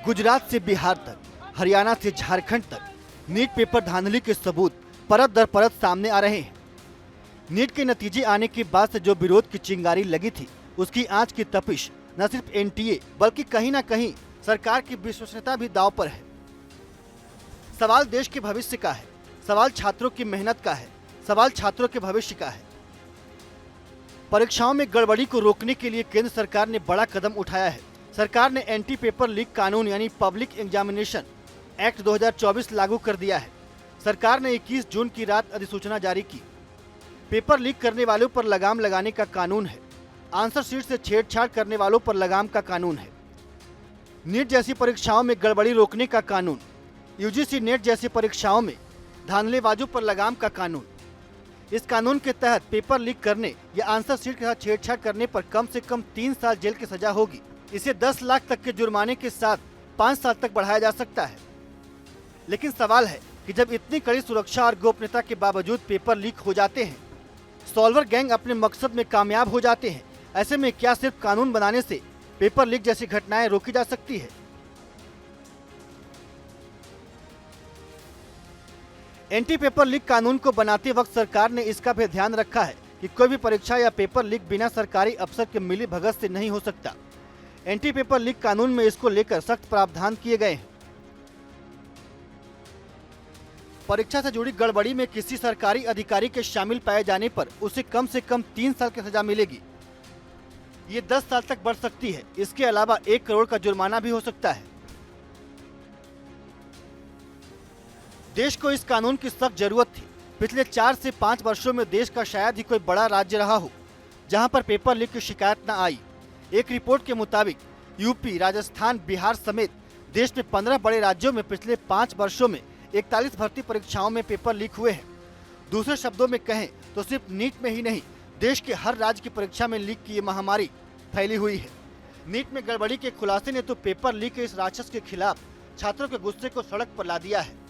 गुजरात से बिहार तक, हरियाणा से झारखंड तक नीट पेपर धांधली के सबूत परत दर परत सामने आ रहे हैं। नीट के नतीजे आने के बाद से जो विरोध की चिंगारी लगी थी, उसकी आंच की तपिश न सिर्फ एनटीए बल्कि कहीं न कहीं सरकार की विश्वसनीयता भी दांव पर है। सवाल देश के भविष्य का है, सवाल छात्रों की मेहनत का है, सवाल छात्रों के भविष्य का है। परीक्षाओं में गड़बड़ी को रोकने के लिए केंद्र सरकार ने बड़ा कदम उठाया है। सरकार ने एंटी पेपर लीक कानून यानी पब्लिक एग्जामिनेशन एक्ट 2024 लागू कर दिया है। सरकार ने 21 जून की रात अधिसूचना जारी की। पेपर लीक करने वालों पर लगाम लगाने का कानून है। आंसर शीट से छेड़छाड़ करने वालों पर लगाम का कानून है। नीट जैसी परीक्षाओं में गड़बड़ी रोकने का कानून, यूजीसी नेट जैसी परीक्षाओं में धांधलेबाजों पर लगाम का कानून। इस कानून के तहत पेपर लीक करने या आंसर शीट के साथ छेड़छाड़ करने पर कम से कम 3 साल जेल की सजा होगी। इसे 10 लाख तक के जुर्माने के साथ 5 साल तक बढ़ाया जा सकता है। लेकिन सवाल है कि जब इतनी कड़ी सुरक्षा और गोपनीयता के बावजूद पेपर लीक हो जाते हैं, सॉल्वर गैंग अपने मकसद में कामयाब हो जाते हैं, ऐसे में क्या सिर्फ कानून बनाने से पेपर लीक जैसी घटनाएं रोकी जा सकती है? एंटी पेपर लीक कानून को बनाते वक्त सरकार ने इसका भी ध्यान रखा है कि कोई भी परीक्षा या पेपर लीक बिना सरकारी अफसर के मिली भगत से नहीं हो सकता। एंटी पेपर लीक कानून में इसको लेकर सख्त प्रावधान किए गए हैं। परीक्षा से जुड़ी गड़बड़ी में किसी सरकारी अधिकारी के शामिल पाए जाने पर उसे कम से कम 3 साल की सजा मिलेगी। ये 10 साल तक बढ़ सकती है। इसके अलावा 1 करोड़ का जुर्माना भी हो सकता है। देश को इस कानून की सख्त जरूरत थी। पिछले 4 से 5 वर्षों में देश का शायद ही कोई बड़ा राज्य रहा हो जहां पर पेपर लीक की शिकायत न आई। एक रिपोर्ट के मुताबिक यूपी, राजस्थान, बिहार समेत देश में 15 बड़े राज्यों में पिछले 5 वर्षों में 41 भर्ती परीक्षाओं में पेपर लीक हुए हैं। दूसरे शब्दों में कहें तो सिर्फ नीट में ही नहीं, देश के हर राज्य की परीक्षा में लीक की ये महामारी फैली हुई है। नीट में गड़बड़ी के खुलासे ने तो पेपर लीक के इस राक्षस के खिलाफ छात्रों के गुस्से को सड़क पर ला दिया है।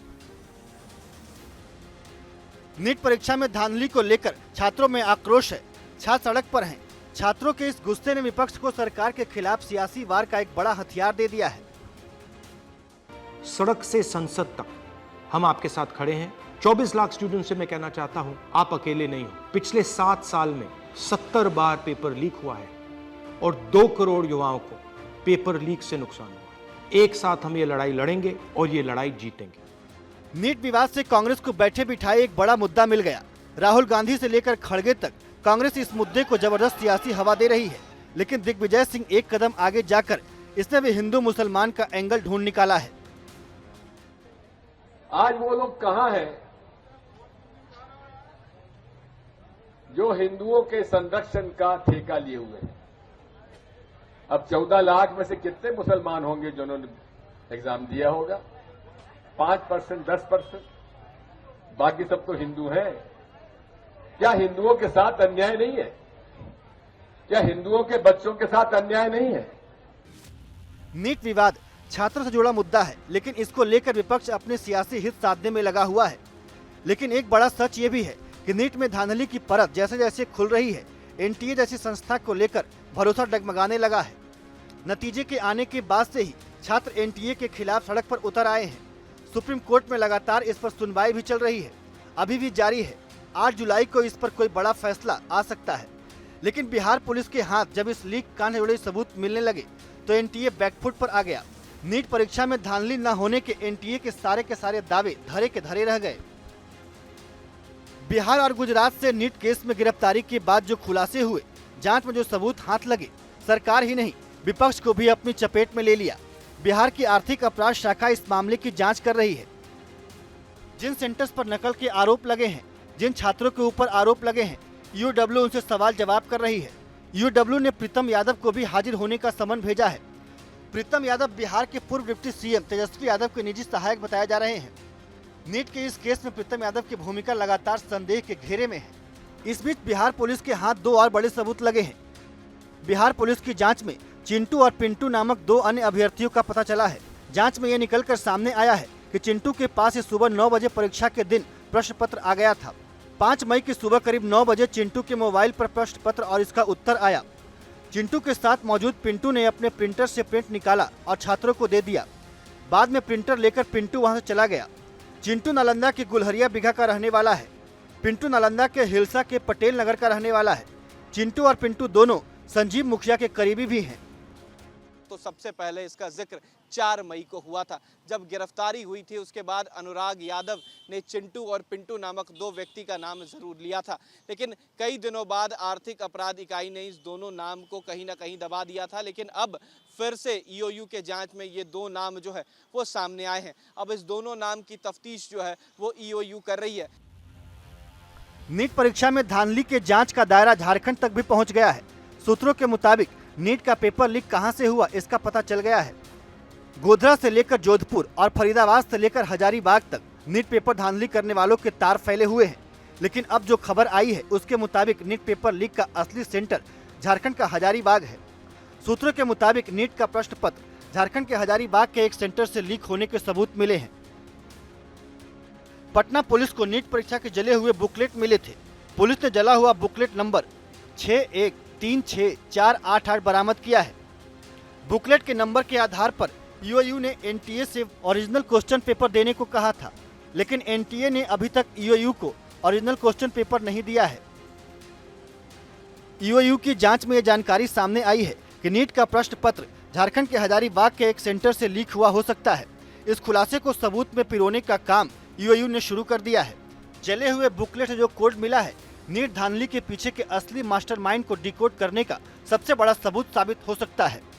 नीट परीक्षा में धांधली को लेकर छात्रों में आक्रोश है। छात्र सड़क पर हैं। छात्रों के इस गुस्से ने विपक्ष को सरकार के खिलाफ सियासी वार का एक बड़ा हथियार दे दिया है। सड़क से संसद तक हम आपके साथ खड़े हैं। 24 लाख स्टूडेंट से मैं कहना चाहता हूं, आप अकेले नहीं हो। पिछले 7 साल में 70 बार पेपर लीक हुआ है और 2 करोड़ युवाओं को पेपर लीक से नुकसान हुआ है। एक साथ हम ये लड़ाई लड़ेंगे और ये लड़ाई जीतेंगे। नीट विवाद से कांग्रेस को बैठे बिठाए एक बड़ा मुद्दा मिल गया। राहुल गांधी से लेकर खड़गे तक कांग्रेस इस मुद्दे को जबरदस्त सियासी हवा दे रही है। लेकिन दिग्विजय सिंह एक कदम आगे जाकर इसने भी हिंदू मुसलमान का एंगल ढूंढ निकाला है। आज वो लोग कहां हैं जो हिंदुओं के संरक्षण का ठेका लिए हुए हैं? अब 14 लाख में से कितने मुसलमान होंगे जिन्होंने एग्जाम दिया होगा? 5%, 10%, बाकी सब तो हिंदू हैं। क्या हिंदुओं के साथ अन्याय नहीं है? क्या हिंदुओं के बच्चों के साथ अन्याय नहीं है? नीट विवाद छात्रों से जुड़ा मुद्दा है, लेकिन इसको लेकर विपक्ष अपने सियासी हित साधने में लगा हुआ है। लेकिन एक बड़ा सच ये भी है कि नीट में धांधली की परत जैसे जैसे खुल रही है, एनटीए जैसी संस्था को लेकर भरोसा डगमगाने लगा है। नतीजे के आने के बाद से ही छात्र एनटीए के खिलाफ सड़क पर उतर आए हैं। सुप्रीम कोर्ट में लगातार इस पर सुनवाई भी चल रही है, अभी भी जारी है। 8 जुलाई को इस पर कोई बड़ा फैसला आ सकता है। लेकिन बिहार पुलिस के हाथ जब इस लीक कांड से जुड़े सबूत मिलने लगे तो एनटीए बैकफुट पर आ गया। नीट परीक्षा में धांधली न होने के एनटीए के सारे दावे धरे के धरे रह गए। बिहार और गुजरात से नीट केस में गिरफ्तारी के बाद जो खुलासे हुए, जांच में जो सबूत हाथ लगे, सरकार ही नहीं विपक्ष को भी अपनी चपेट में ले लिया। बिहार की आर्थिक अपराध शाखा इस मामले की जांच कर रही है। जिन सेंटर्स पर नकल के आरोप लगे हैं, जिन छात्रों के ऊपर आरोप लगे हैं, यूडब्ल्यू उनसे सवाल जवाब कर रही है। यूडब्ल्यू ने प्रीतम यादव को भी हाजिर होने का समन भेजा है। प्रीतम यादव बिहार के पूर्व डिप्टी सीएम तेजस्वी यादव के निजी सहायक बताए जा रहे हैं। नीट के इस केस में प्रीतम यादव की भूमिका लगातार संदेह के घेरे में है। इस बीच बिहार पुलिस के हाथ 2 और बड़े सबूत लगे हैं। बिहार पुलिस की जांच में चिंटू और पिंटू नामक 2 अन्य अभ्यर्थियों का पता चला है। जांच में यह निकलकर सामने आया है कि चिंटू के पास सुबह 9 बजे परीक्षा के दिन प्रश्न पत्र आ गया था। 5 मई की सुबह करीब 9 बजे चिंटू के मोबाइल पर प्रश्न पत्र और इसका उत्तर आया। चिंटू के साथ मौजूद पिंटू ने अपने प्रिंटर से प्रिंट निकाला और छात्रों को दे दिया। बाद में प्रिंटर लेकर पिंटू वहां से चला गया। चिंटू नालंदा के गुलहरिया बिघा का रहने वाला है। पिंटू नालंदा के हिलसा के पटेल नगर का रहने वाला है। चिंटू और पिंटू दोनों संजीव मुखिया के करीबी भी हैं। तो सबसे पहले इसका जिक्र 4 मई को हुआ था, जब गिरफ्तारी हुई थी। उसके बाद अनुराग यादव ने चिंटू और पिंटू नामक 2 व्यक्ति का नाम जरूर लिया था, लेकिन कई दिनों बाद आर्थिक अपराध इकाई ने इस दोनों नाम को कहीं ना कहीं दबा दिया था। लेकिन अब फिर से ईओयू के जांच में ये 2 नाम जो है वो सामने आए हैं। अब इस दोनों नाम की तफ्तीश जो है वो ईओयू कर रही है। नीट परीक्षा में धांधली के जांच का दायरा झारखंड तक भी पहुंच गया है। सूत्रों के मुताबिक नीट का पेपर लीक कहां से हुआ इसका पता चल गया है। गोधरा से लेकर जोधपुर और फरीदाबाद से लेकर हजारीबाग तक नीट पेपर धांधली करने वालों के तार फैले हुए हैं। लेकिन अब जो खबर आई है उसके मुताबिक नीट पेपर लीक का असली सेंटर झारखंड का हजारीबाग है। सूत्रों के मुताबिक नीट का प्रश्न पत्र झारखंड के हजारीबाग के एक सेंटर से लीक होने के सबूत मिले हैं। पटना पुलिस को नीट परीक्षा के जले हुए बुकलेट मिले थे। पुलिस ने जला हुआ बुकलेट नंबर 61364888 बरामद किया है। बुकलेट के नंबर के आधार पर ईओयू ने एनटीए से ओरिजिनल क्वेश्चन पेपर देने को कहा था, लेकिन एनटीए ने अभी तक ईओयू को ओरिजिनल क्वेश्चन पेपर नहीं दिया है। ईओयू की जांच में यह जानकारी सामने आई है कि नीट का प्रश्न पत्र झारखंड के हजारीबाग के एक सेंटर से लीक हुआ हो सकता है। इस खुलासे को सबूत में पिरोने का काम ईओयू ने शुरू कर दिया है। जले हुए बुकलेट जो कोड मिला है नीट धांधली के पीछे के असली मास्टरमाइंड को डिकोड करने का सबसे बड़ा सबूत साबित हो सकता है।